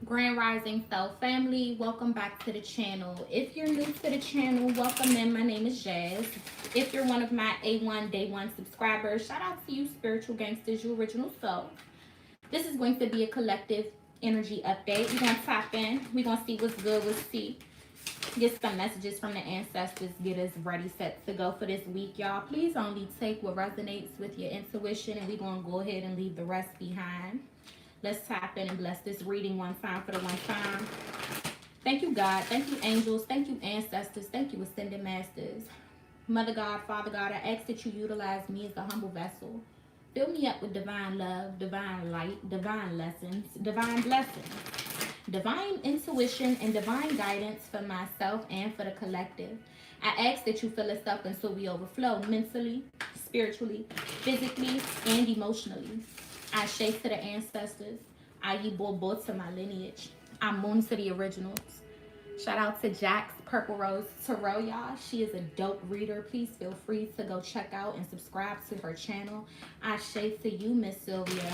Grand Rising Self Family, welcome back to the channel. If you're new to the channel, welcome in. My name is Jazz. If you're one of my A1 Day 1 subscribers, shout out to you, spiritual gangsters, you original soul. This is going to be a collective energy update. We're going to tap in. We're going to see what's good with C. Get some messages from the ancestors. Get us ready, set to go for this week, y'all. Please only take what resonates with your intuition, and we're going to go ahead and leave the rest behind. Let's tap in and bless this reading one time for the one time. Thank you, God. Thank you, angels. Thank you, ancestors. Thank you, ascended masters. Mother God, Father God, I ask that you utilize me as the humble vessel. Fill me up with divine love, divine light, divine lessons, divine blessings, divine intuition, and divine guidance for myself and for the collective. I ask that you fill us up until we overflow mentally, spiritually, physically, and emotionally. I shake to the ancestors. I Bobo to my lineage. I moon to the originals. Shout out to Jax Purple Rose Tarot, y'all. She is a dope reader. Please feel free to go check out and subscribe to her channel. I shake to you, Miss Sylvia.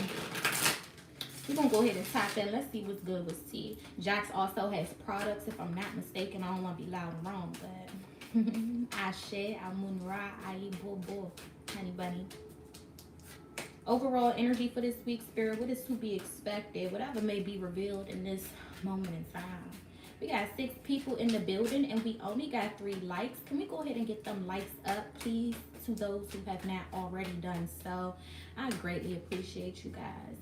We're going to go ahead and tap in. Let's see what's good with T. Jax also has products, if I'm not mistaken. I don't want to be loud and wrong, but I share, I moonra, I Bobo, honey bunny. Overall energy for this week, Spirit, what is to be expected, whatever may be revealed in this moment in time. We got 6 people in the building and we only got 3 likes. Can we go ahead and get them likes up, please, to those who have not already done so? I greatly appreciate you guys.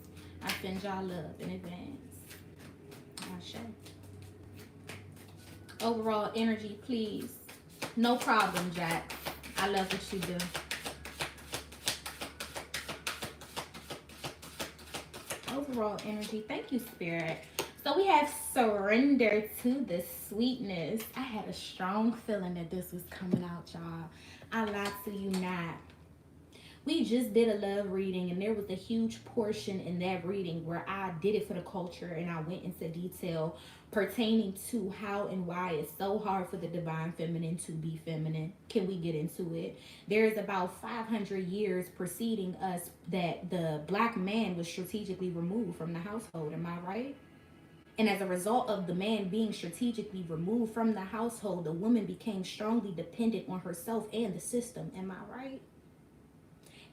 I send y'all love in advance. Ashe. Overall energy, please. No problem, Jack. I love what you do. Overall energy, thank you, Spirit. So we have surrender to the sweetness. I had a strong feeling that this was coming out, y'all. I lied to you not. We just did a love reading and there was a huge portion in that reading where I did it for the culture and I went into detail pertaining to how and why it's so hard for the divine feminine to be feminine. Can we get into it? There's about 500 years preceding us that the black man was strategically removed from the household. Am I right? And as a result of the man being strategically removed from the household, the woman became strongly dependent on herself and the system. Am I right?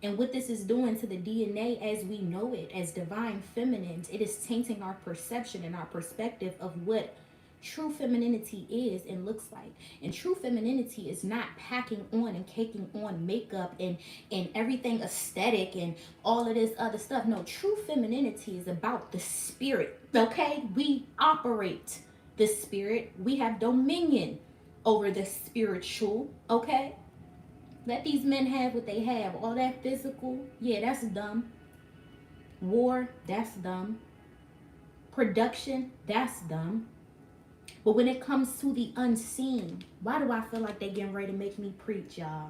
And what this is doing to the DNA as we know it, as divine feminines, it is tainting our perception and our perspective of what true femininity is and looks like. And true femininity is not packing on and caking on makeup and everything aesthetic and all of this other stuff. No, true femininity is about the spirit, okay? We operate the spirit. We have dominion over the spiritual, okay? Let these men have what they have. All that physical, yeah, that's dumb. War, that's dumb. Production, that's dumb. But when it comes to the unseen, why do I feel like they getting ready to make me preach, y'all?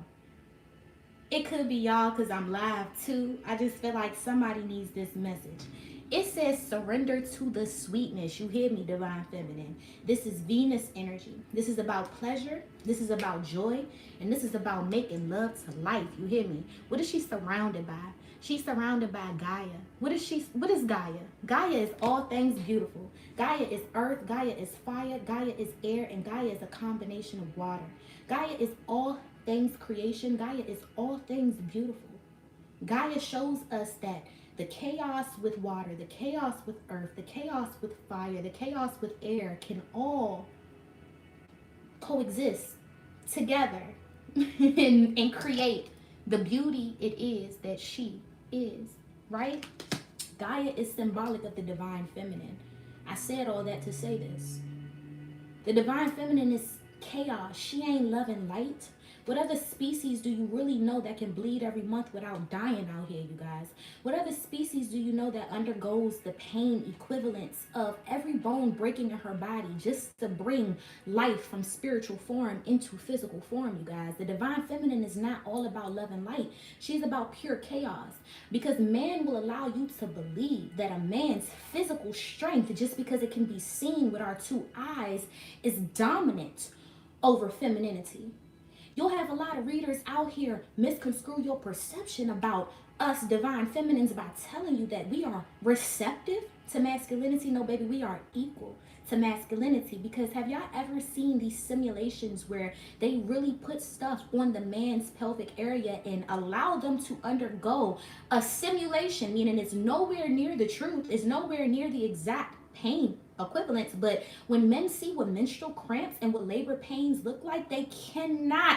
It could be y'all because I'm live too. I just feel like somebody needs this message. It says surrender to the sweetness. You hear me, divine feminine? This is Venus energy. This is about pleasure. This is about joy. And this is about making love to life. You hear me? What is she surrounded by? She's surrounded by Gaia. What is Gaia? Gaia is all things beautiful. Gaia is earth. Gaia is fire. Gaia is air. And Gaia is a combination of water. Gaia is all things creation. Gaia is all things beautiful. Gaia shows us that the chaos with water, the chaos with earth, the chaos with fire, the chaos with air can all coexist together and create the beauty it is that she is, right? Gaia is symbolic of the divine feminine. I said all that to say this. The divine feminine is chaos. She ain't love and light. What other species do you really know that can bleed every month without dying out here, you guys? What other species do you know that undergoes the pain equivalence of every bone breaking in her body just to bring life from spiritual form into physical form, you guys? The divine feminine is not all about love and light. She's about pure chaos. Because man will allow you to believe that a man's physical strength, just because it can be seen with our 2 eyes, is dominant over femininity. You'll have a lot of readers out here misconstrue your perception about us divine feminines by telling you that we are receptive to masculinity. No, baby, we are equal to masculinity. Because have y'all ever seen these simulations where they really put stuff on the man's pelvic area and allow them to undergo a simulation, meaning it's nowhere near the truth, it's nowhere near the exact pain equivalents, but when men see what menstrual cramps and what labor pains look like, they can't do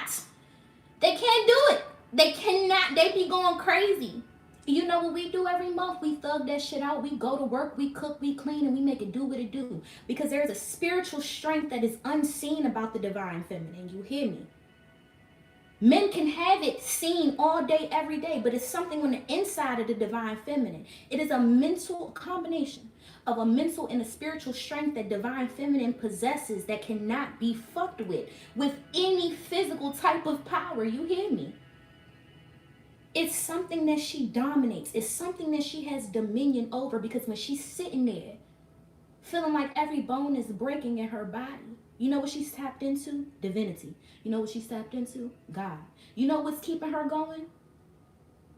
it. They cannot. They be going crazy. You know what we do every month? We thug that shit out. We go to work, we cook, we clean, and we make it do what it do. Because there's a spiritual strength that is unseen about the divine feminine. You hear me? Men can have it seen all day, every day, but it's something on the inside of the divine feminine. It is a mental combination of a mental and a spiritual strength that divine feminine possesses that cannot be fucked with any physical type of power. You hear me? It's something that she dominates. It's something that she has dominion over, because when she's sitting there feeling like every bone is breaking in her body, you know what she's tapped into? Divinity. You know what she's tapped into? God. You know what's keeping her going?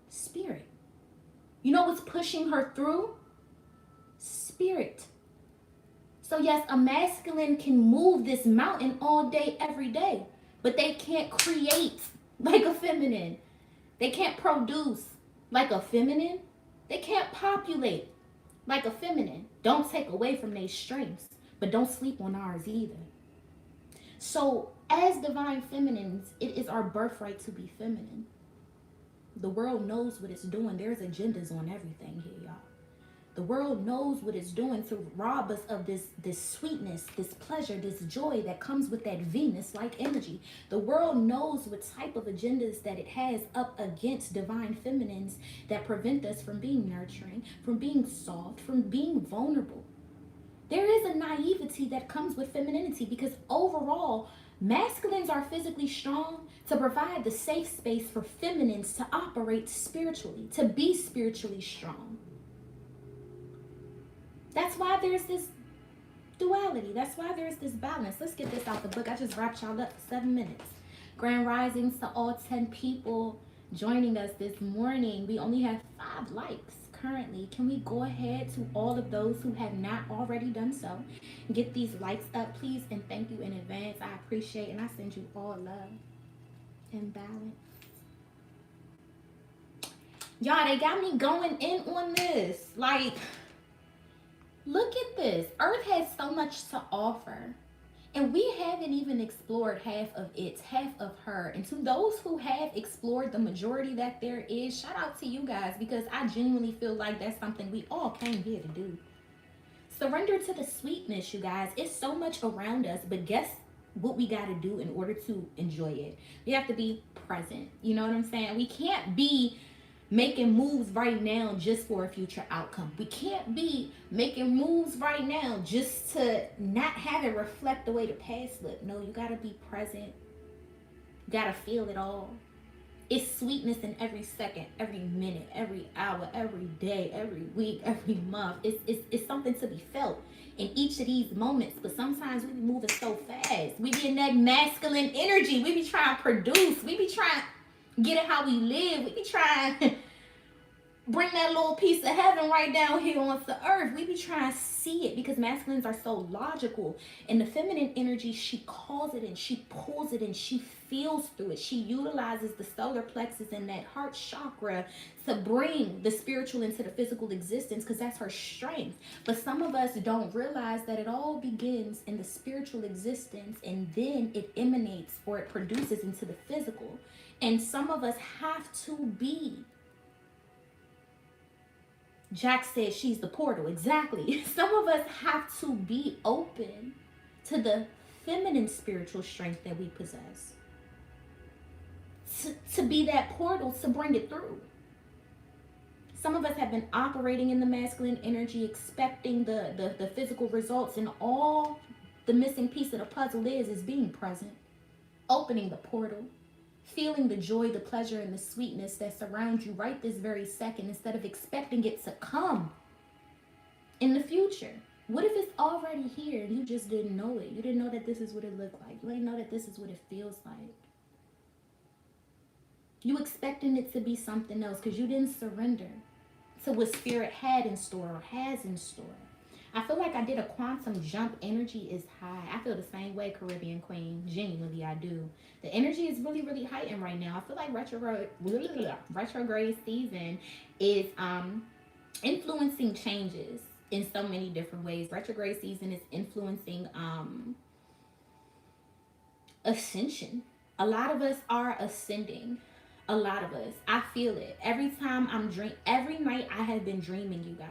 Spirit. You know what's pushing her through? Spirit. So yes, a masculine can move this mountain all day, every day, but they can't create like a feminine. They can't produce like a feminine. They can't populate like a feminine. Don't take away from their strengths, but don't sleep on ours either. So as divine feminines, it is our birthright to be feminine. The world knows what it's doing. There's agendas on everything here, y'all. The world knows what it's doing to rob us of this sweetness, this pleasure, this joy that comes with that Venus-like energy. The world knows what type of agendas that it has up against divine feminines that prevent us from being nurturing, from being soft, from being vulnerable. There is a naivety that comes with femininity, because overall, masculines are physically strong to provide the safe space for feminines to operate spiritually, to be spiritually strong. That's why there's this duality. That's why there's this balance. Let's get this out the book. I just wrapped y'all up for 7 minutes. Grand risings to all 10 people joining us this morning. We only have 5 likes currently. Can we go ahead to all of those who have not already done so? Get these likes up, please, and thank you in advance. I appreciate, and I send you all love and balance. Y'all, they got me going in on this. Like, look at this. Earth has so much to offer, and we haven't even explored half of it, half of her. And to those who have explored the majority that there is, shout out to you guys, because I genuinely feel like that's something we all came here to do. Surrender to the sweetness, you guys. It's so much around us, but guess what we got to do in order to enjoy it? We have to be present. You know what I'm saying? We can't be making moves right now just for a future outcome. We can't be making moves right now just to not have it reflect the way the past looked. No, you gotta be present. You gotta feel it all. It's sweetness in every second, every minute, every hour, every day, every week, every month. It's something to be felt in each of these moments. But sometimes we be moving so fast. We be in that masculine energy. We be trying to produce. We be trying to get it how we live. We be trying to bring that little piece of heaven right down here onto earth. We be trying to see it, because masculines are so logical, and the feminine energy, she calls it in, she pulls it in, she feels through it. She utilizes the solar plexus and that heart chakra to bring the spiritual into the physical existence, because that's her strength. But some of us don't realize that it all begins in the spiritual existence, and then it emanates, or it produces into the physical. And some of us have to be, Jack says she's the portal. Exactly. Some of us have to be open to the feminine spiritual strength that we possess. To be that portal to bring it through. Some of us have been operating in the masculine energy, expecting the physical results, and all the missing piece of the puzzle is being present, opening the portal, feeling the joy, the pleasure, and the sweetness that surrounds you right this very second, instead of expecting it to come in the future. What if it's already here and you just didn't know it? You didn't know that this is what it looked like. You didn't know that this is what it feels like. You expecting it to be something else because you didn't surrender to what spirit had in store or has in store. I feel like I did a quantum jump. Energy is high. I feel the same way, Caribbean Queen. Genuinely, I do. The energy is really, really heightened right now. I feel like retrograde season is influencing changes in so many different ways. Retrograde season is influencing ascension. A lot of us are ascending. A lot of us. I feel it. Every time every night I have been dreaming, you guys.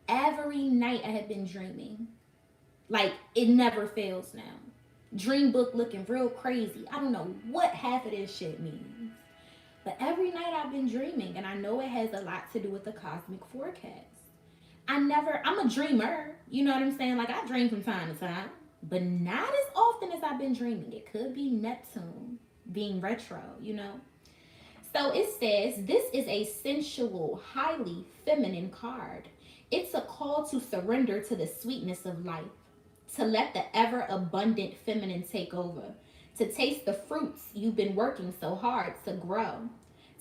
Every night I have been dreaming. Like, it never fails now. Dream book looking real crazy. I don't know what half of this shit means. But every night I've been dreaming, and I know it has a lot to do with the cosmic forecast. I'm a dreamer. You know what I'm saying? Like, I dream from time to time, but not as often as I've been dreaming. It could be Neptune being retro, you know? So it says, this is a sensual, highly feminine card. It's a call to surrender to the sweetness of life, to let the ever-abundant feminine take over, to taste the fruits you've been working so hard to grow,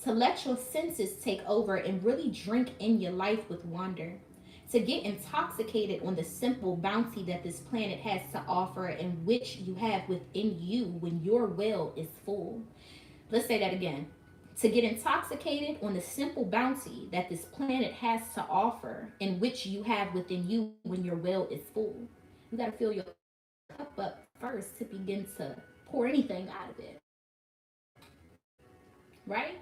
to let your senses take over and really drink in your life with wonder, to get intoxicated on the simple bounty that this planet has to offer and which you have within you when your well is full. Let's say that again. To get intoxicated on the simple bounty that this planet has to offer and which you have within you when your well is full. You got to fill your cup up first to begin to pour anything out of it. Right?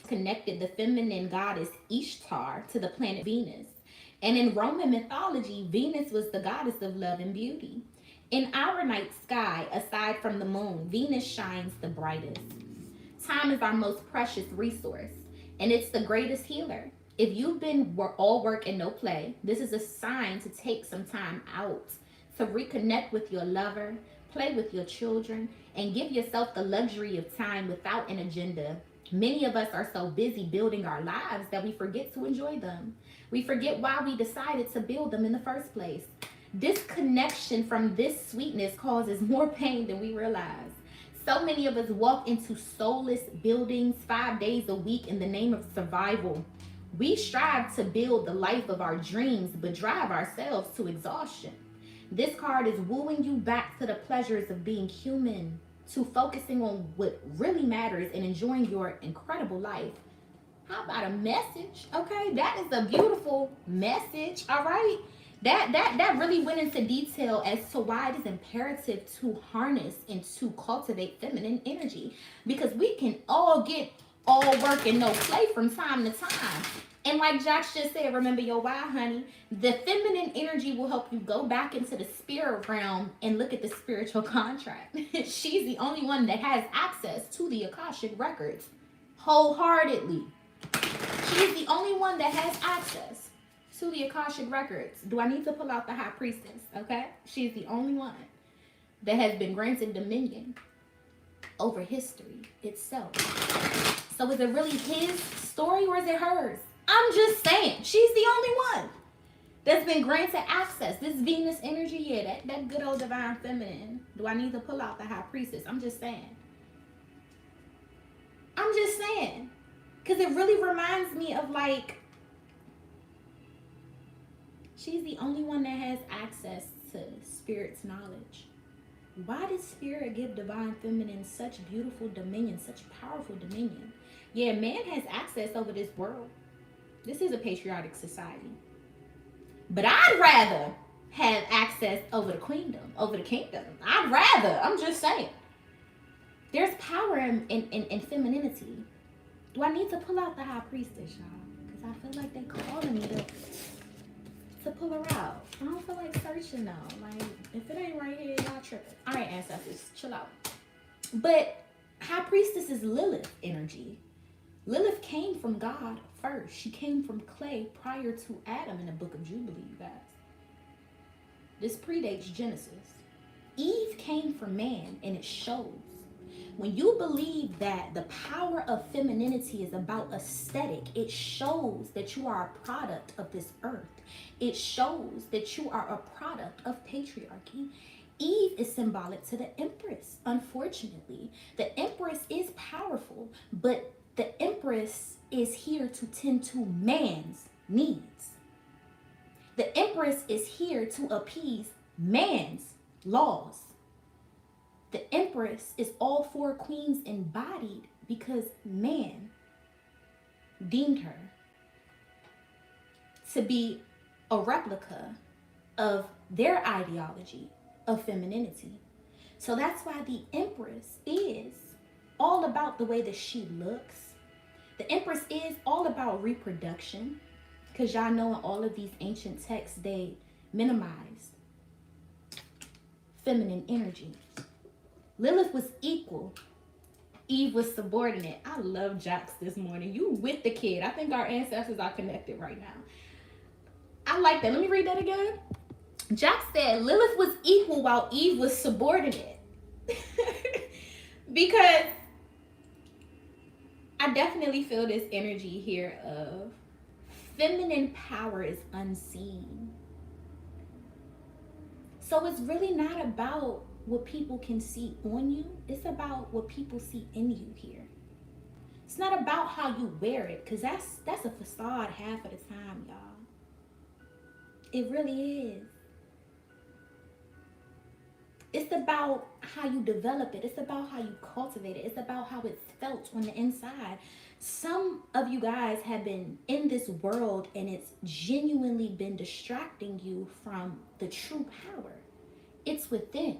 Connected the feminine goddess Ishtar to the planet Venus. And in Roman mythology, Venus was the goddess of love and beauty. In our night sky, aside from the moon, Venus shines the brightest. Time is our most precious resource, and it's the greatest healer. If you've been all work and no play, this is a sign to take some time out to reconnect with your lover, play with your children, and give yourself the luxury of time without an agenda. Many of us are so busy building our lives that we forget to enjoy them. We forget why we decided to build them in the first place. Disconnection from this sweetness causes more pain than we realize. So many of us walk into soulless buildings 5 days a week in the name of survival. We strive to build the life of our dreams, but drive ourselves to exhaustion. This card is wooing you back to the pleasures of being human, to focusing on what really matters and enjoying your incredible life. How about a message? Okay, that is a beautiful message, all right? That really went into detail as to why it is imperative to harness and to cultivate feminine energy, because we can all get all work and no play from time to time. And like Josh just said, remember your why, honey. The feminine energy will help you go back into the spirit realm and look at the spiritual contract. She's the only one that has access to the Akashic records wholeheartedly. She's the only one that has access to the Akashic records. Do I need to pull out the High Priestess? Okay, she's the only one that has been granted dominion over history itself. So is it really his story or is it hers? I'm just saying, she's the only one that's been granted access. This Venus energy, yeah, that good old divine feminine. Do I need to pull out the High Priestess? I'm just saying. I'm just saying. Because it really reminds me of, like, she's the only one that has access to spirit's knowledge. Why does spirit give divine feminine such beautiful dominion, such powerful dominion? Yeah, man has access over this world. This is a patriotic society. But I'd rather have access over the queendom, over the kingdom. I'd rather. I'm just saying. There's power in femininity. Do I need to pull out the High Priestess, y'all? Because I feel like they calling me to pull her out. I don't feel like searching though. Like, if it ain't right here, y'all tripping. All right, ancestors, chill out. But High Priestess is Lilith energy. Lilith came from God first. She came from clay prior to Adam in the book of Jubilee, you guys. This predates Genesis. Eve came from man, and it shows. When you believe that the power of femininity is about aesthetic, it shows that you are a product of this earth. It shows that you are a product of patriarchy. Eve is symbolic to the Empress, unfortunately. The Empress is powerful, but the Empress is here to tend to man's needs. The Empress is here to appease man's laws. The Empress is all four queens embodied because man deemed her to be a replica of their ideology of femininity. So that's why the Empress is all about the way that she looks. The Empress is all about reproduction, because y'all know in all of these ancient texts they minimized feminine energy. Lilith was equal, Eve was subordinate. I love Jax this morning. You with the kid. I think our ancestors are connected right now. I like that. Let me read that again. Jax said Lilith was equal while Eve was subordinate. Because I definitely feel this energy here of feminine power is unseen. So it's really not about what people can see on you. It's about what people see in you here. It's not about how you wear it, because that's a facade half of the time, y'all. It really is. It's about how you develop it. It's about how you cultivate it. It's about how it's felt on the inside. Some of you guys have been in this world and it's genuinely been distracting you from the true power. It's within.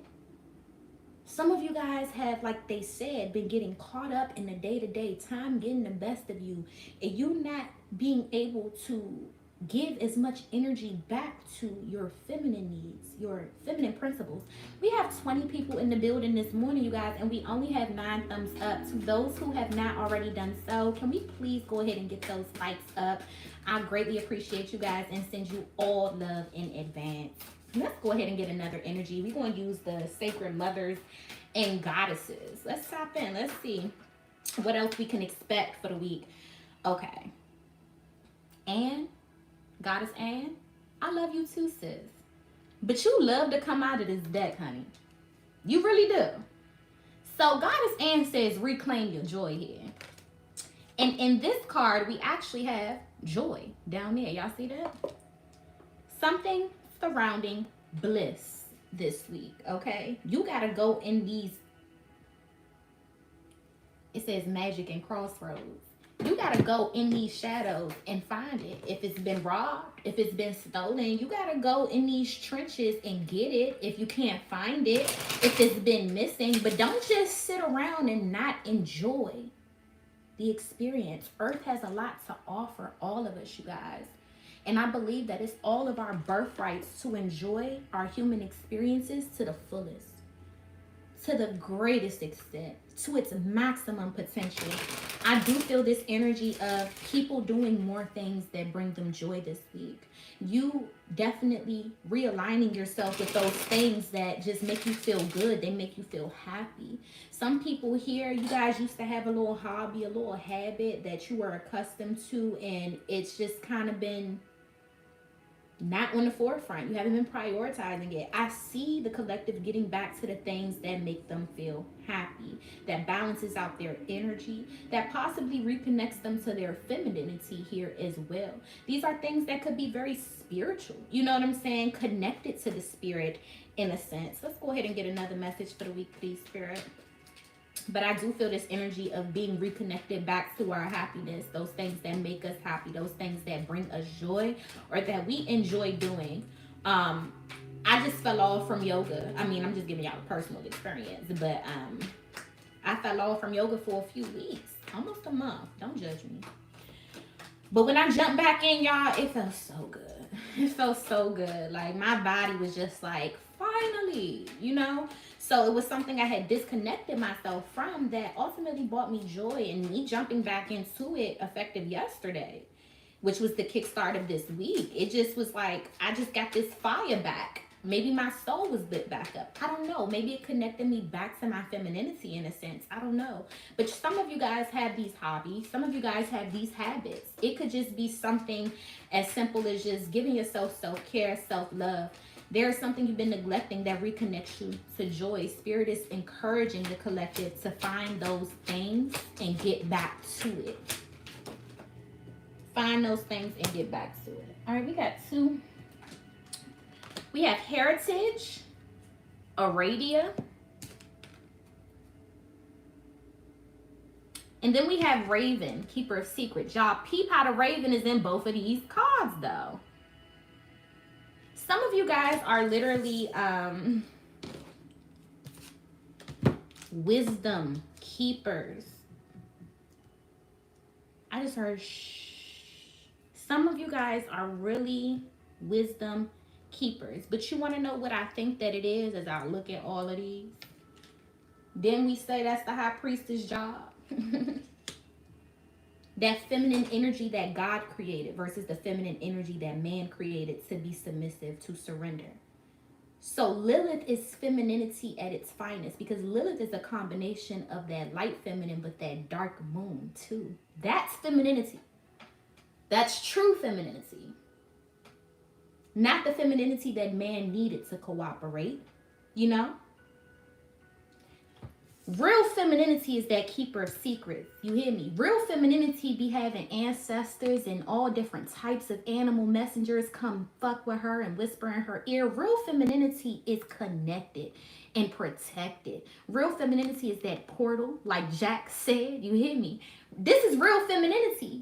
Some of you guys have, like they said, been getting caught up in the day-to-day, time getting the best of you, and you not being able to give as much energy back to your feminine needs, your feminine principles. We have 20 people in the building this morning, you guys, and we only have 9 thumbs up. To those who have not already done so, can we please go ahead and get those likes up? I greatly appreciate you guys and send you all love in advance. Let's go ahead and get another energy. We're going to use the sacred mothers and goddesses. Let's tap in. Let's see what else we can expect for the week. Okay. And Goddess Anne, I love you too, sis. But you love to come out of this deck, honey. You really do. So Goddess Anne says, reclaim your joy here. And in this card, we actually have joy down there. Y'all see that? Something surrounding bliss this week, okay? You got to go in these, it says magic and crossroads. You got to go in these shadows and find it. If it's been robbed, if it's been stolen, you got to go in these trenches and get it if you can't find it, if it's been missing. But don't just sit around and not enjoy the experience. Earth has a lot to offer all of us, you guys. And I believe that it's all of our birthrights to enjoy our human experiences to the fullest, to the greatest extent, to its maximum potential. I do feel this energy of people doing more things that bring them joy this week. You definitely realigning yourself with those things that just make you feel good. They make you feel happy. Some people here, you guys used to have a little hobby, a little habit that you were accustomed to, and it's just kind of been not on the forefront. You haven't been prioritizing it. I see the collective getting back to the things that make them feel happy, that balances out their energy, that possibly reconnects them to their femininity here as well. These are things that could be very spiritual. You know what I'm saying? Connected to the spirit in a sense. Let's go ahead and get another message for the week, please, Spirit. But I do feel this energy of being reconnected back to our happiness, those things that make us happy, those things that bring us joy or that we enjoy doing. I just fell off from yoga. I mean, I'm just giving y'all a personal experience, but I fell off from yoga for a few weeks, almost a month. Don't judge me. But when I jumped back in, y'all, it felt so good. It felt so good. Like my body was just like, finally, you know? So it was something I had disconnected myself from that ultimately brought me joy, and me jumping back into it effective yesterday, which was the kickstart of this week. It just was like, I just got this fire back. Maybe my soul was lit back up. I don't know. Maybe it connected me back to my femininity in a sense. I don't know. But some of you guys have these hobbies. Some of you guys have these habits. It could just be something as simple as just giving yourself self-care, self-love. There's something you've been neglecting that reconnects you to joy. Spirit is encouraging the collective to find those things and get back to it. Find those things and get back to it. All right, we got two. We have heritage, Aradia. And then we have Raven, keeper of secrets. Y'all peep how the Raven is in both of these cards, though. Some of you guys are literally wisdom keepers. I just heard some of you guys are really wisdom keepers. But you want to know what I think that it is as I look at all of these? Then we say that's the high priestess job. That feminine energy that God created versus the feminine energy that man created to be submissive, to surrender. So Lilith is femininity at its finest, because Lilith is a combination of that light feminine but that dark moon too. That's femininity. That's true femininity. Not the femininity that man needed to cooperate, you know? Real femininity is that keeper of secrets. You hear me? Real femininity be having ancestors and all different types of animal messengers come fuck with her and whisper in her ear. Real femininity is connected and protected. Real femininity is that portal, like Jack said. You hear me? This is real femininity.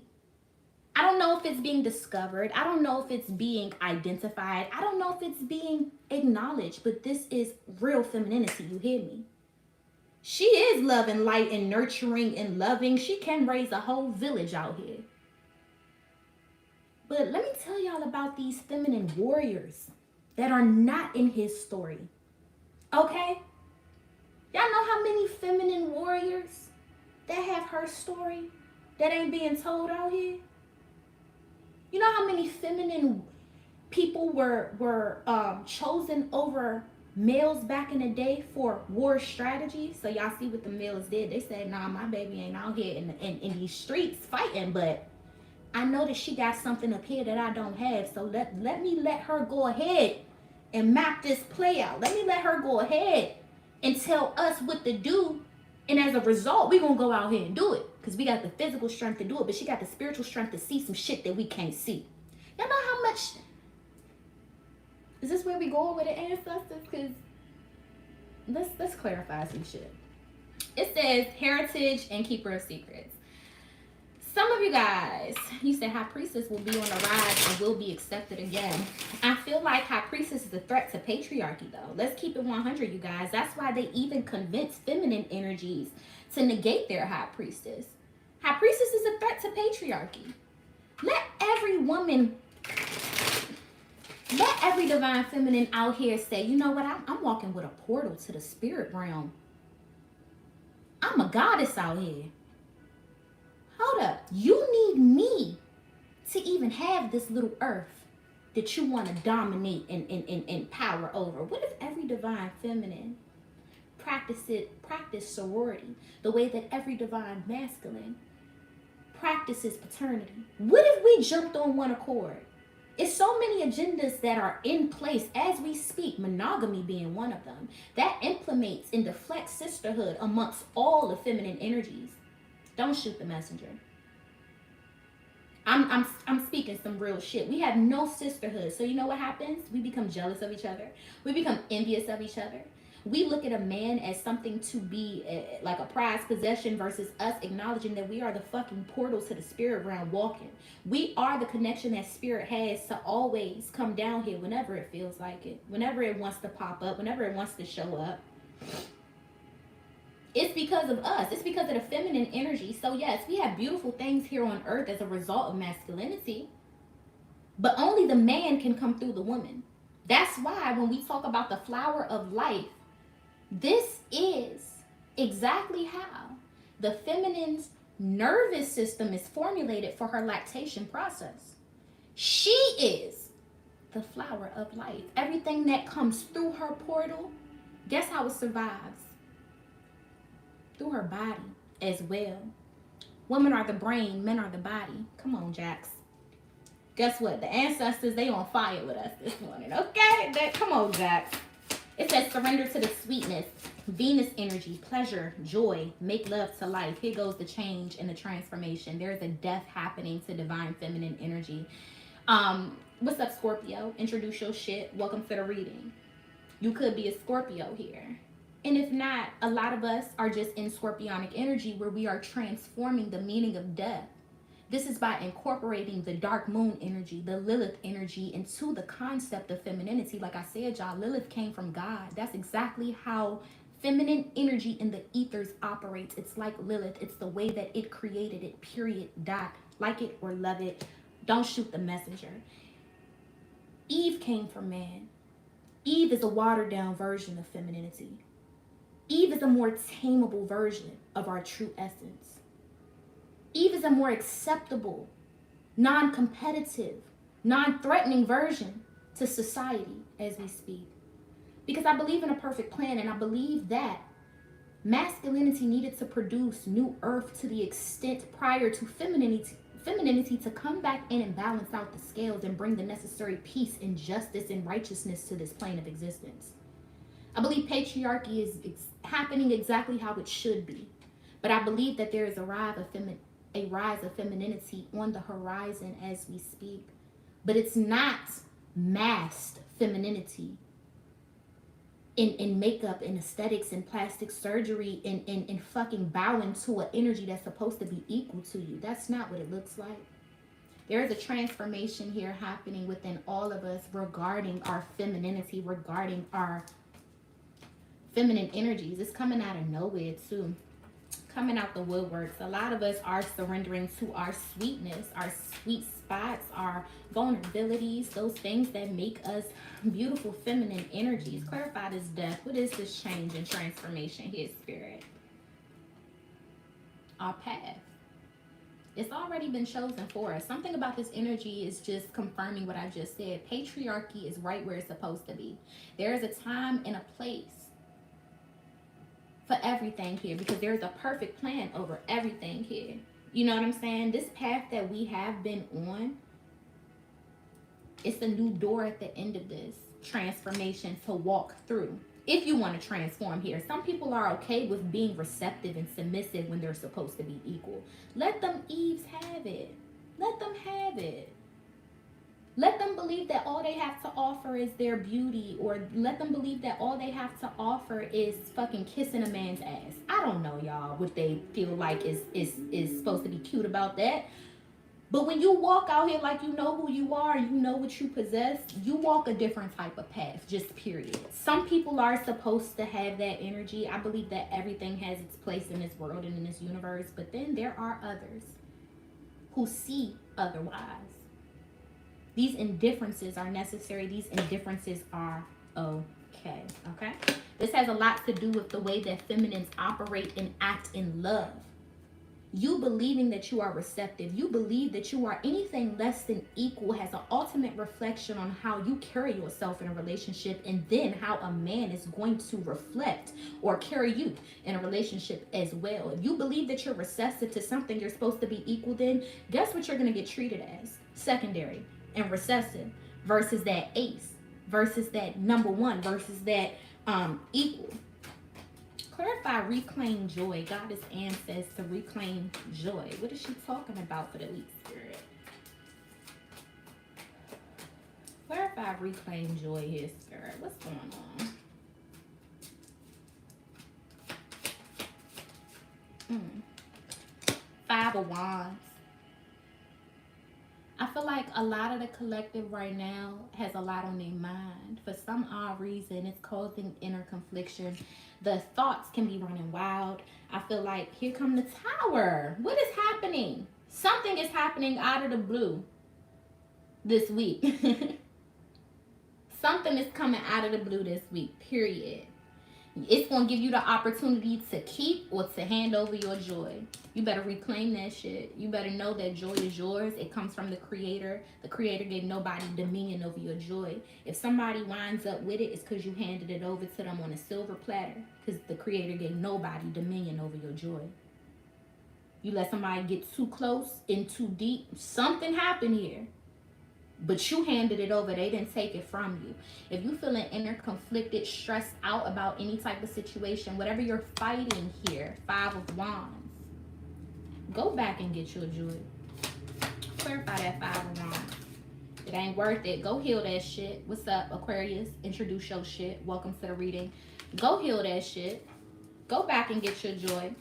I don't know if it's being discovered. I don't know if it's being identified. I don't know if it's being acknowledged, but this is real femininity. You hear me? She is love and light and nurturing and loving. She can raise a whole village out here. But let me tell y'all about these feminine warriors that are not in his story. Okay? Y'all know how many feminine warriors that have her story that ain't being told out here? You know how many feminine people were chosen over males back in the day for war strategy? So y'all see what the males did. They said, nah, my baby ain't out here in these streets fighting, but I know that she got something up here that I don't have. So let me let her go ahead and map this play out. Let me let her go ahead and tell us what to do. And as a result, we're going to go out here and do it. Because we got the physical strength to do it. But she got the spiritual strength to see some shit that we can't see. Y'all know how much... Is this where we going with the ancestors? Because let's clarify some shit. It says heritage and keeper of secrets. Some of you guys, you said High Priestess will be on the rise and will be accepted again. I feel like High Priestess is a threat to patriarchy, though. Let's keep it 100, you guys. That's why they even convince feminine energies to negate their High Priestess. High Priestess is a threat to patriarchy. Let every woman... Let every divine feminine out here say, you know what, I'm walking with a portal to the spirit realm. I'm a goddess out here. Hold up. You need me to even have this little earth that you want to dominate and power over. What if every divine feminine practice sorority the way that every divine masculine practices paternity? What if we jumped on one accord? It's so many agendas that are in place as we speak, monogamy being one of them, that implements and deflects sisterhood amongst all the feminine energies. Don't shoot the messenger. I'm speaking some real shit. We have no sisterhood. So you know what happens? We become jealous of each other. We become envious of each other. We look at a man as something to be like a prized possession versus us acknowledging that we are the fucking portal to the spirit realm walking. We are the connection that spirit has to always come down here whenever it feels like it. Whenever it wants to pop up. Whenever it wants to show up. It's because of us. It's because of the feminine energy. So yes, we have beautiful things here on earth as a result of masculinity. But only the man can come through the woman. That's why when we talk about the flower of life, this is exactly how the feminine's nervous system is formulated for her lactation process. She is the flower of life. Everything that comes through her portal, guess how it survives? Through her body as well. Women are the brain, men are the body. Come on, Jax. Guess what? The ancestors, they on fire with us this morning, okay? Come on, Jack. It says surrender to the sweetness, Venus energy, pleasure, joy, make love to life. Here goes the change and the transformation. There's a death happening to divine feminine energy. What's up, Scorpio? Introduce your shit. Welcome to the reading. You could be a Scorpio here. And if not, a lot of us are just in Scorpionic energy where we are transforming the meaning of death. This is by incorporating the dark moon energy, the Lilith energy into the concept of femininity. Like I said, y'all, Lilith came from God. That's exactly how feminine energy in the ethers operates. It's like Lilith. It's the way that it created it, period, dot. Like it or love it. Don't shoot the messenger. Eve came from man. Eve is a watered down version of femininity. Eve is a more tameable version of our true essence. Eve is a more acceptable, non-competitive, non-threatening version to society as we speak. Because I believe in a perfect plan, and I believe that masculinity needed to produce new earth to the extent prior to femininity to come back in and balance out the scales and bring the necessary peace and justice and righteousness to this plane of existence. I believe patriarchy is happening exactly how it should be. But I believe that there is a rise of femininity on the horizon as we speak. But it's not masked femininity in makeup, in aesthetics, in plastic surgery, in fucking bowing to an energy that's supposed to be equal to you. That's not what it looks like. There is a transformation here happening within all of us regarding our femininity, regarding our feminine energies. It's coming out of nowhere too. Coming out the woodworks. A lot of us are surrendering to our sweetness, our sweet spots, our vulnerabilities, those things that make us beautiful feminine energies. Clarify this death. What is this change and transformation here, Spirit? Our path. It's already been chosen for us. Something about this energy is just confirming what I just said. Patriarchy is right where it's supposed to be. There is a time and a place for everything here, because there's a perfect plan over everything here. You know what I'm saying? This path that we have been on, it's a new door at the end of this transformation to walk through. If you want to transform here, some people are okay with being receptive and submissive when they're supposed to be equal. Let them Eves have it. Let them have it. Let them believe that all they have to offer is their beauty, or let them believe that all they have to offer is fucking kissing a man's ass. I don't know, y'all, what they feel like is supposed to be cute about that. But when you walk out here like you know who you are, you know what you possess, you walk a different type of path, just period. Some people are supposed to have that energy. I believe that everything has its place in this world and in this universe, but then there are others who see otherwise. These indifferences are necessary. These indifferences are okay, okay? This has a lot to do with the way that feminines operate and act in love. You believing that you are receptive, you believe that you are anything less than equal has an ultimate reflection on how you carry yourself in a relationship, and then how a man is going to reflect or carry you in a relationship as well. If you believe that you're receptive to something you're supposed to be equal, then guess what you're going to get treated as? Secondary and recessive, versus that ace, versus that number one, versus that equal. Clarify, reclaim joy. Goddess Anne says to reclaim joy. What is she talking about for the lead spirit? Clarify, reclaim joy here, spirit. What's going on? Five of Wands. I feel like a lot of the collective right now has a lot on their mind. For some odd reason, it's causing inner confliction. The thoughts can be running wild. I feel like, here come the Tower. What is happening? Something is happening out of the blue this week. Something is coming out of the blue this week, period. It's going to give you the opportunity to keep or to hand over your joy. You better reclaim that shit. You better know that joy is yours. It comes from the Creator. The Creator gave nobody dominion over your joy. If somebody winds up with it, it's because you handed it over to them on a silver platter. Because the Creator gave nobody dominion over your joy. You let somebody get too close and too deep, something happened here. But you handed it over. They didn't take it from you. If you feeling inner conflicted, stressed out about any type of situation, whatever you're fighting here, 5 of Wands, go back and get your joy. Clarify that 5 of Wands. It ain't worth it. Go heal that shit. What's up, Aquarius? Introduce your shit. Welcome to the reading. Go heal that shit. Go back and get your joy.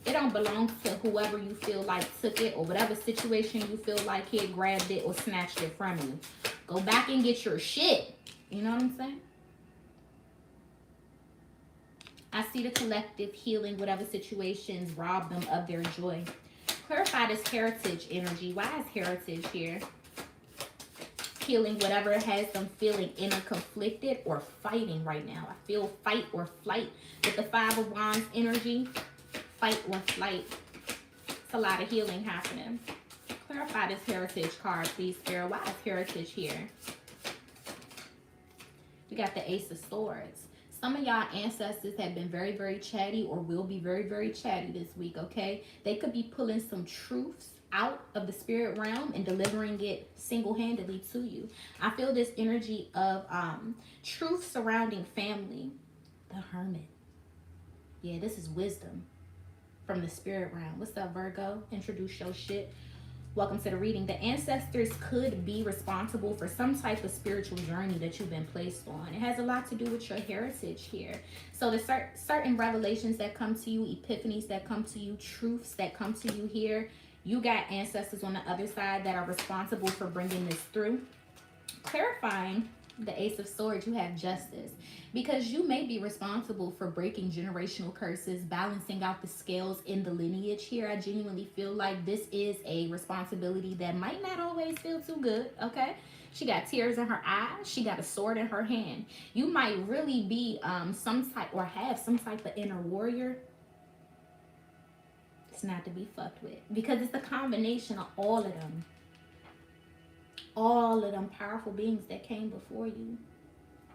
It don't belong to whoever you feel like took it, or whatever situation you feel like he grabbed it or snatched it from you. Go back and get your shit. You know what I'm saying? I see the collective healing whatever situations rob them of their joy. Clarify this heritage energy. Why is heritage here? Healing whatever has them feeling inner conflicted or fighting right now. I feel fight or flight with the 5 of Wands energy. Fight or flight. It's a lot of healing happening. Clarify this heritage card, please, Spirit. Why is heritage here? We got the Ace of Swords. Some of y'all ancestors have been very, very chatty or will be very, very chatty this week, okay? They could be pulling some truths out of the spirit realm and delivering it single-handedly to you. I feel this energy of truth surrounding family. The Hermit. Yeah, this is wisdom from the spirit realm. What's up, Virgo? Introduce your shit. Welcome to the reading. The ancestors could be responsible for some type of spiritual journey that you've been placed on. It has a lot to do with your heritage here. So the certain revelations that come to you, epiphanies that come to you, truths that come to you here, you got ancestors on the other side that are responsible for bringing this through. Clarifying the Ace of Swords, you have Justice. Because you may be responsible for breaking generational curses, balancing out the scales in the lineage here. I genuinely feel like this is a responsibility that might not always feel too good, okay? She got tears in her eyes. She got a sword in her hand. You might really be some type or have some type of inner warrior. It's not to be fucked with, because it's the combination of all of them. All of them powerful beings that came before you.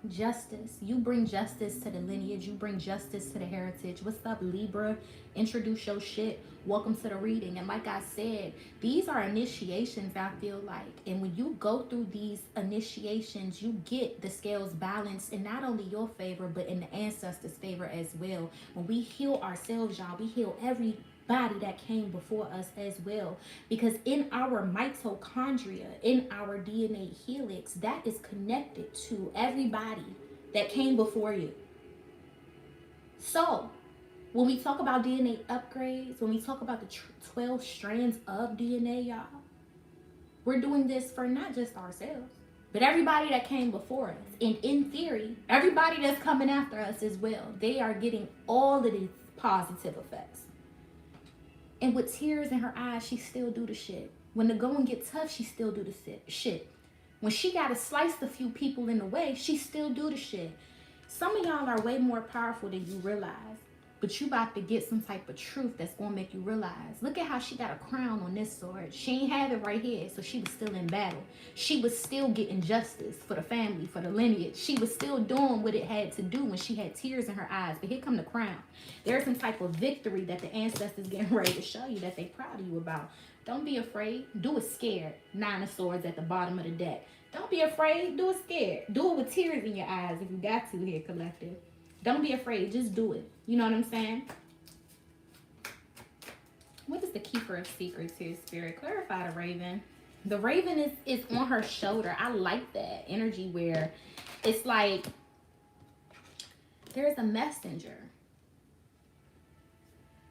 Justice. You bring justice to the lineage. You bring justice to the heritage. What's up, Libra? Introduce your shit. Welcome to the reading. And like I said, these are initiations, I feel like. And when you go through these initiations, you get the scales balanced in not only your favor, but in the ancestors' favor as well. When we heal ourselves, y'all, we heal everybody that came before us as well, because in our mitochondria, in our DNA helix, that is connected to everybody that came before you. So when we talk about DNA upgrades, when we talk about the 12 strands of DNA, y'all, we're doing this for not just ourselves, but everybody that came before us. And in theory, everybody that's coming after us as well. They are getting all of these positive effects. And with tears in her eyes, she still do the shit. When the going get tough, she still do the shit. When she got to slice a few people in the way, she still do the shit. Some of y'all are way more powerful than you realize. But you about to get some type of truth that's going to make you realize. Look at how she got a crown on this sword. She ain't have it right here, so she was still in battle. She was still getting justice for the family, for the lineage. She was still doing what it had to do when she had tears in her eyes. But here come the crown. There's some type of victory that the ancestors getting ready to show you that they proud of you about. Don't be afraid. Do it scared. 9 of Swords at the bottom of the deck. Don't be afraid. Do it scared. Do it with tears in your eyes if you got to here, collective. Don't be afraid. Just do it. You know what I'm saying? What is the Keeper of Secrets here, Spirit? Clarify the Raven. The Raven is on her shoulder. I like that energy where it's like there's a messenger.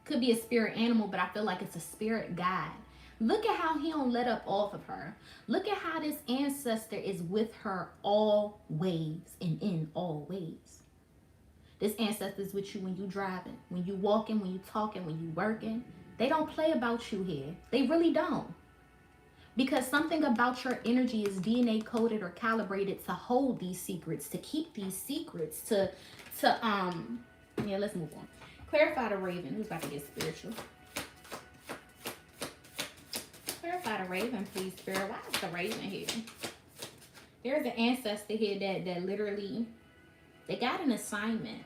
Could be a spirit animal, but I feel like it's a spirit guide. Look at how he don't let up off of her. Look at how this ancestor is with her always and in all ways. This ancestor is with you when you driving, when you walking, when you talking, when you working. They don't play about you here. They really don't. Because something about your energy is DNA coded or calibrated to hold these secrets, to keep these secrets, yeah, let's move on. Clarify the Raven. Who's about to get spiritual? Clarify the Raven, please, Spirit. Why is the Raven here? There's an ancestor here that literally, they got an assignment.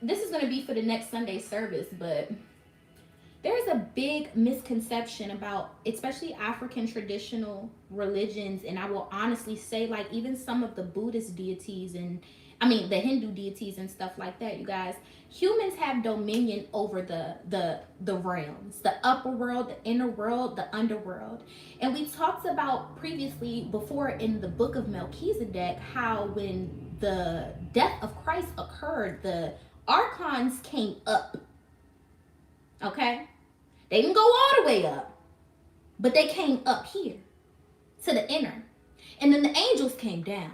This is going to be for the next Sunday service, but There's a big misconception about, especially African traditional religions, and I will honestly say, like, even some of the Buddhist deities and the Hindu deities and stuff like that, you guys. Humans have dominion over the realms, the upper world, the inner world, the underworld. And we talked about previously before in the book of Melchizedek how when the death of Christ occurred, the archons came up. Okay? They didn't go all the way up, but they came up here to the inner. And then the angels came down.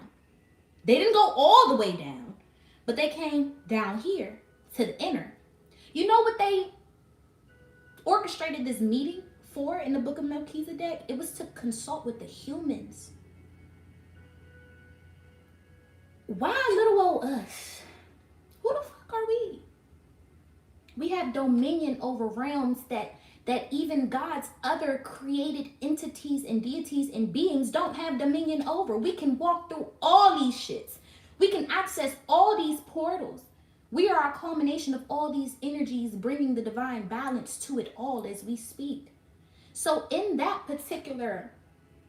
They didn't go all the way down, but they came down here to the inner. You know what they orchestrated this meeting for in the book of Melchizedek? It was to consult with the humans. Why little old us? Who the fuck are we? We have dominion over realms that even God's other created entities and deities and beings don't have dominion over. We can walk through all these shits. We can access all these portals. We are a culmination of all these energies, bringing the divine balance to it all as we speak. So in that particular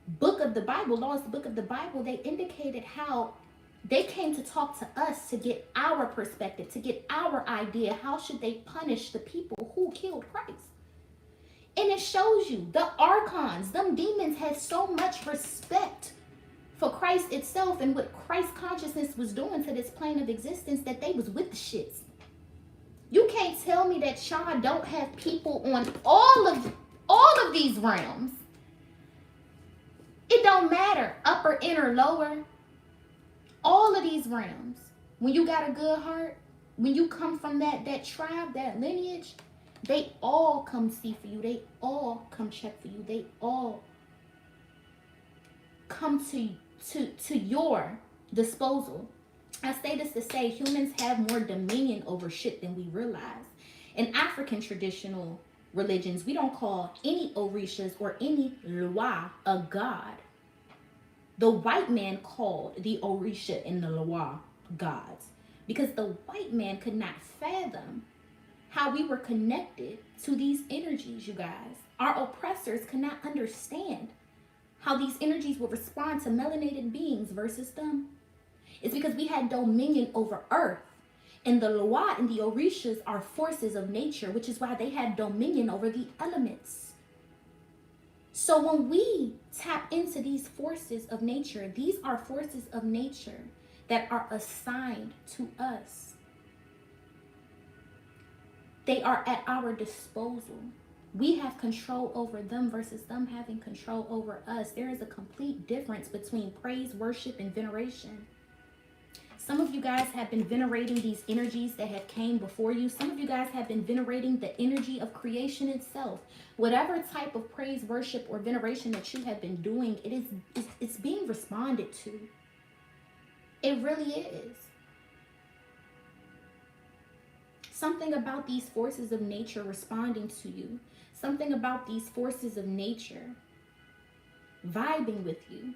book of the Bible, Law's book of the Bible, they indicated how they came to talk to us to get our perspective, to get our idea. How should they punish the people who killed Christ? And it shows you the archons, them demons had so much respect for Christ itself and what Christ consciousness was doing to this plane of existence that they was with the shits. You can't tell me that y'all don't have people on all of these realms. It don't matter, upper, inner, lower. All of these realms, when you got a good heart, when you come from that tribe, that lineage, they all come see for you. They all come check for you. They all come to your disposal. I say this to say humans have more dominion over shit than we realize. In African traditional religions, we don't call any Orishas or any Lwa a god. The white man called the Orisha and the Lwa gods because the white man could not fathom how we were connected to these energies, you guys. Our oppressors could not understand how these energies would respond to melanated beings versus them. It's because we had dominion over earth. And the Lwa and the Orishas are forces of nature, which is why they had dominion over the elements. So when we tap into these forces of nature, these are forces of nature that are assigned to us. They are at our disposal. We have control over them versus them having control over us. There is a complete difference between praise, worship, and veneration. Some of you guys have been venerating these energies that have came before you. Some of you guys have been venerating the energy of creation itself. Whatever type of praise, worship, or veneration that you have been doing, it's being responded to. It really is. Something about these forces of nature responding to you. Something about these forces of nature vibing with you.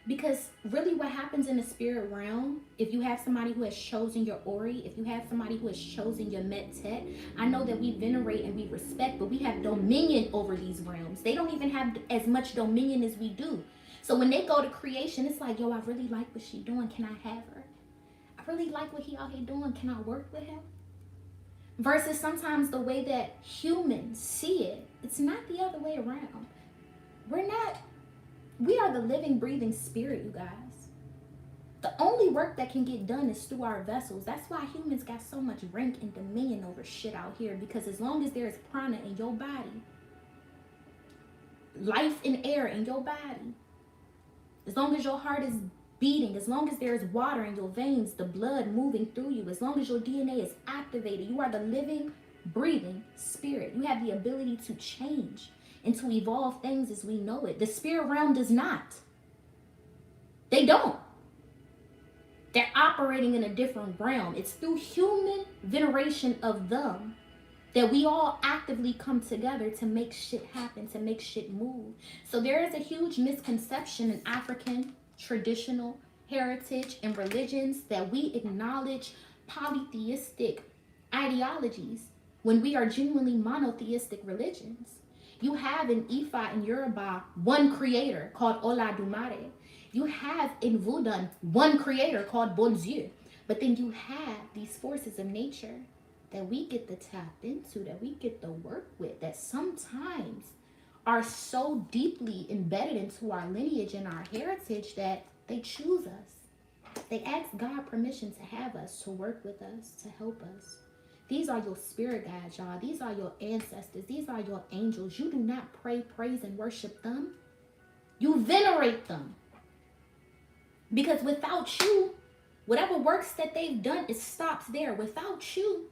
Because really what happens in the spirit realm, if you have somebody who has chosen your Ori, if you have somebody who has chosen your Metet, I know that we venerate and we respect, but we have dominion over these realms. They don't even have as much dominion as we do. So when they go to creation, it's like, yo, I really like what she's doing. Can I have her? I really like what he out here doing. Can I work with him? Versus sometimes the way that humans see it, it's not the other way around. We are the living, breathing spirit, you guys. The only work that can get done is through our vessels. That's why humans got so much rank and dominion over shit out here. Because as long as there is prana in your body, life and air in your body, as long as your heart is beating, as long as there is water in your veins, the blood moving through you, as long as your DNA is activated, you are the living, breathing spirit. You have the ability to change and to evolve things as we know it. The spirit realm does not. They don't. They're operating in a different realm. It's through human veneration of them that we all actively come together to make shit happen, to make shit move. So there is a huge misconception in African traditional heritage and religions that we acknowledge polytheistic ideologies when we are genuinely monotheistic religions. You have in Ifa and Yoruba one creator called Oladumare. You have in Voodoo one creator called Bon Dieu. But then you have these forces of nature that we get to tap into, that we get to work with, that sometimes are so deeply embedded into our lineage and our heritage that they choose us. They ask God permission to have us, to work with us, to help us. These are your spirit guides, y'all. These are your ancestors. These are your angels. You do not pray, praise, and worship them. You venerate them. Because without you, whatever works that they've done, it stops there. Without you,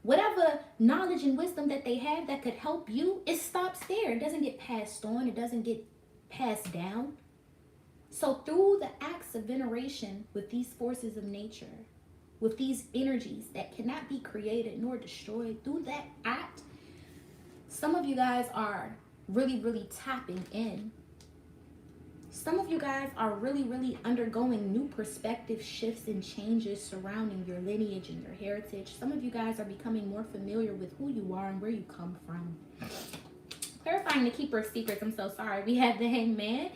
whatever knowledge and wisdom that they have that could help you, it stops there. It doesn't get passed on. It doesn't get passed down. So through the acts of veneration with these forces of nature, with these energies that cannot be created nor destroyed, through that act, some of you guys are really, really tapping in. Some of you guys are really, really undergoing new perspective shifts and changes surrounding your lineage and your heritage. Some of you guys are becoming more familiar with who you are and where you come from. Clarifying the Keeper of Secrets, I'm so sorry. We have the Hangman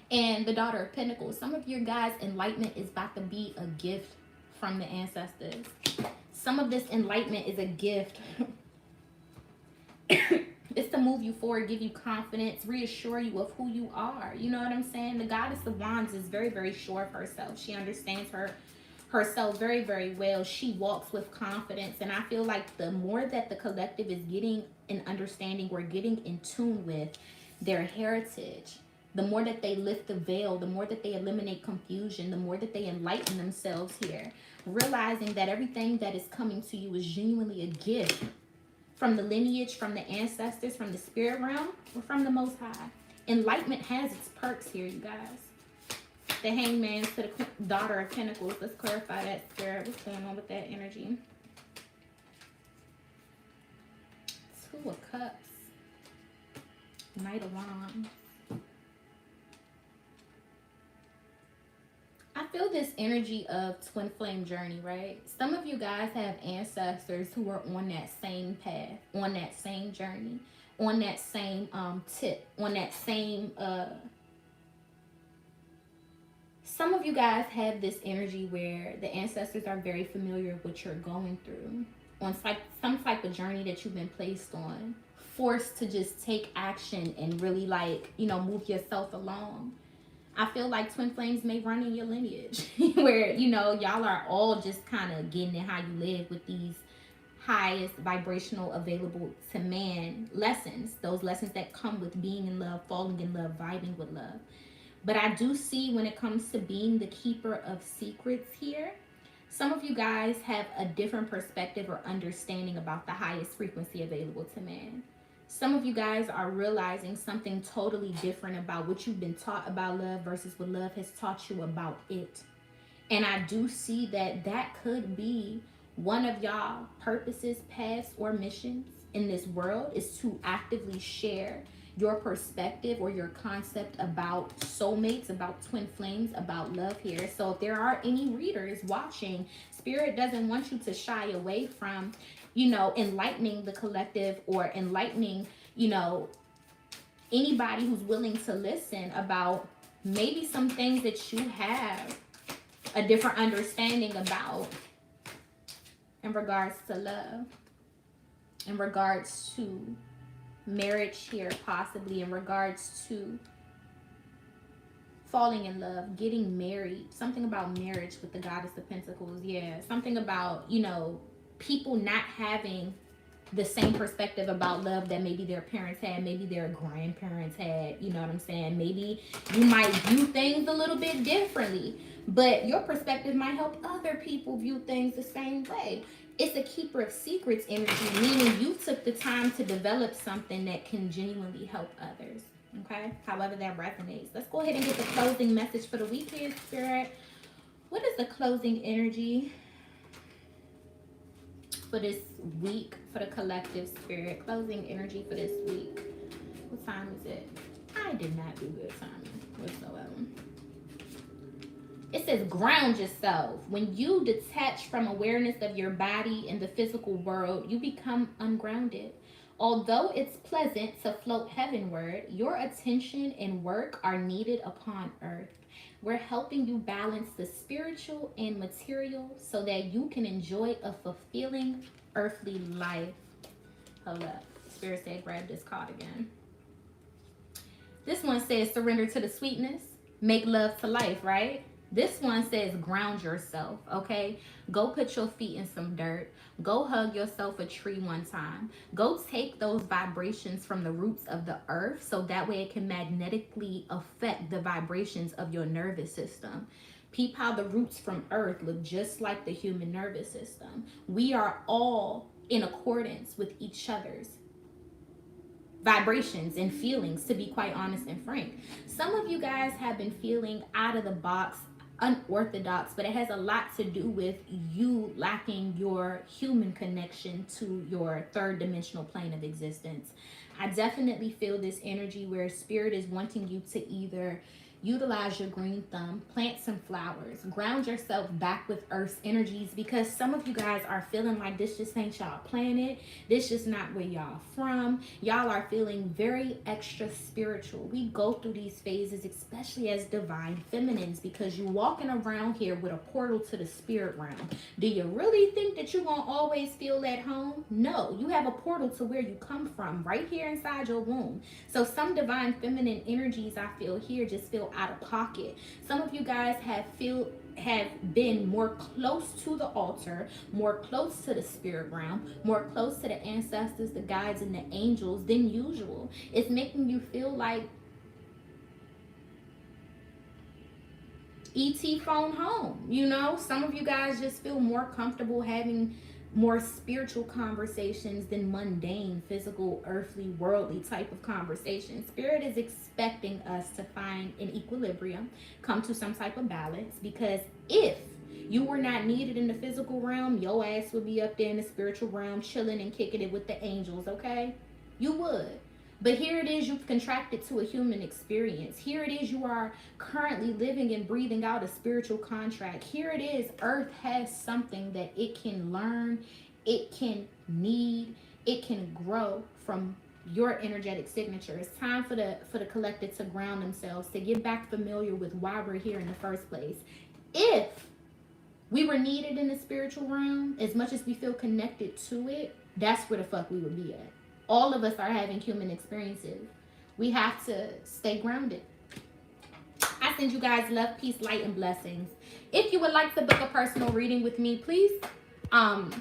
and the Daughter of Pentacles. Some of your guys' enlightenment is about to be a gift from the ancestors. Some of this enlightenment is a gift. It's to move you forward, give you confidence, reassure you of who you are. You know what I'm saying? The Goddess of Wands is very, very sure of herself. She understands herself very, very well. She walks with confidence. And I feel like the more that the collective is getting an understanding or getting in tune with their heritage, the more that they lift the veil, the more that they eliminate confusion, the more that they enlighten themselves here, realizing that everything that is coming to you is genuinely a gift from the lineage, from the ancestors, from the spirit realm, or from the Most High. Enlightenment has its perks here, you guys. The Hangman to the Daughter of Pentacles. Let's clarify that, Spirit. What's going on with that energy? Two of Cups. Knight of Wands. I feel this energy of twin flame journey, right? Some of you guys have ancestors who are on that same path, on that same journey, on that same tip, on that same some of you guys have this energy where the ancestors are very familiar with what you're going through, on some type of journey that you've been placed on, forced to just take action and really, like, you know, move yourself along. I feel like twin flames may run in your lineage where, you know, y'all are all just kind of getting in how you live with these highest vibrational available to man lessons. Those lessons that come with being in love, falling in love, vibing with love. But I do see when it comes to being the keeper of secrets here, some of you guys have a different perspective or understanding about the highest frequency available to man. Some of you guys are realizing something totally different about what you've been taught about love versus what love has taught you about it. And I do see that that could be one of y'all purposes, paths, or missions in this world, is to actively share your perspective or your concept about soulmates, about twin flames, about love here. So if there are any readers watching, Spirit doesn't want you to shy away from, you know, enlightening the collective or enlightening, you know, anybody who's willing to listen about maybe some things that you have a different understanding about in regards to love, in regards to marriage here, possibly in regards to falling in love, getting married, something about marriage with the Goddess of Pentacles. Yeah, something about, you know, people not having the same perspective about love that maybe their parents had, maybe their grandparents had, you know what I'm saying? Maybe you might view things a little bit differently, but your perspective might help other people view things the same way. It's a keeper of secrets energy, meaning you took the time to develop something that can genuinely help others, okay? However that resonates. Let's go ahead and get the closing message for the week here, Spirit. What is the closing energy for this week for the collective, Spirit? Closing energy for this week. What time is it? I did not do good timing whatsoever. It says ground yourself. When you detach from awareness of your body and the physical world, you become ungrounded. Although it's pleasant to float heavenward, your attention and work are needed upon earth. We're helping you balance the spiritual and material so that you can enjoy a fulfilling earthly life. Hold up. Spirit said grab this card again. This one says surrender to the sweetness, make love to life, right? This one says ground yourself, okay? Go put your feet in some dirt. Go hug yourself a tree one time. Go take those vibrations from the roots of the earth so that way it can magnetically affect the vibrations of your nervous system. Peep how the roots from earth look just like the human nervous system. We are all in accordance with each other's vibrations and feelings, to be quite honest and frank. Some of you guys have been feeling out of the box, unorthodox, but it has a lot to do with you lacking your human connection to your third dimensional plane of existence. I definitely feel this energy where spirit is wanting you to either utilize your green thumb, plant some flowers, ground yourself back with earth's energies, because some of you guys are feeling like this just ain't y'all planet, this just not where y'all from. Y'all are feeling very extra spiritual. We go through these phases, especially as divine feminines, because you walking around here with a portal to the spirit realm. Do you really think that you're gonna always feel at home? No, you have a portal to where you come from, right here inside your womb. So some divine feminine energies I feel here just feel out of pocket. Some of you guys have been more close to the altar, more close to the spirit realm, more close to the ancestors, the guides, and the angels than usual. It's making you feel like ET phone home. You know, some of you guys just feel more comfortable having more spiritual conversations than mundane, physical, earthly, worldly type of conversations. Spirit is expecting us to find an equilibrium, come to some type of balance, because if you were not needed in the physical realm, your ass would be up there in the spiritual realm chilling and kicking it with the angels, okay? You would. But here it is, you've contracted to a human experience. Here it is, you are currently living and breathing out a spiritual contract. Here it is, earth has something that it can learn, it can need, it can grow from your energetic signature. It's time for the collective to ground themselves, to get back familiar with why we're here in the first place. If we were needed in the spiritual realm, as much as we feel connected to it, that's where the fuck we would be at. All of us are having human experiences. We have to stay grounded. I send you guys love, peace, light, and blessings. If you would like to book a personal reading with me, please, I'm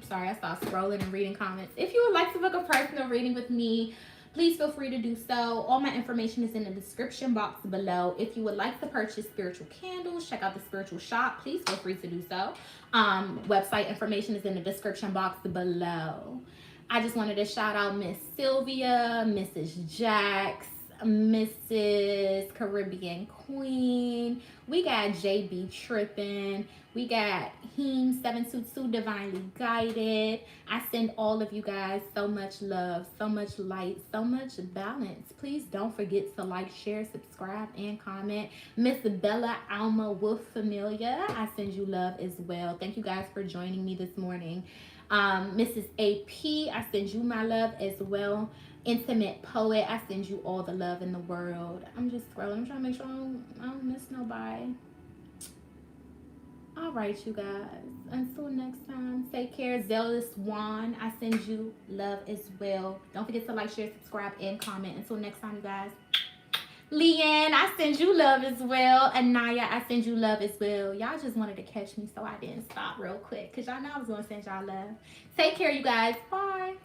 sorry, I started scrolling and reading comments. If you would like to book a personal reading with me, please feel free to do so. All my information is in the description box below. If you would like to purchase spiritual candles, check out the spiritual shop, please feel free to do so. Website information is in the description box below. I just wanted to shout out Miss Sylvia, Mrs. Jax, Mrs. Caribbean Queen. We got JB Trippin'. We got Heem 722 Divinely Guided. I send all of you guys so much love, so much light, so much balance. Please don't forget to like, share, subscribe, and comment. Miss Bella Alma Wolf Familia, I send you love as well. Thank you guys for joining me this morning. Mrs. AP, I send you my love as well. Intimate Poet, I send you all the love in the world. I'm just scrolling. I'm trying to make sure I don't miss nobody. All right, you guys. Until next time, take care. Zealous Juan, I send you love as well. Don't forget to like, share, subscribe, and comment. Until next time, you guys. Leanne, I send you love as well. Anaya, I send you love as well. Y'all just wanted to catch me, so I didn't stop real quick because y'all know I was going to send y'all love. Take care, you guys. Bye.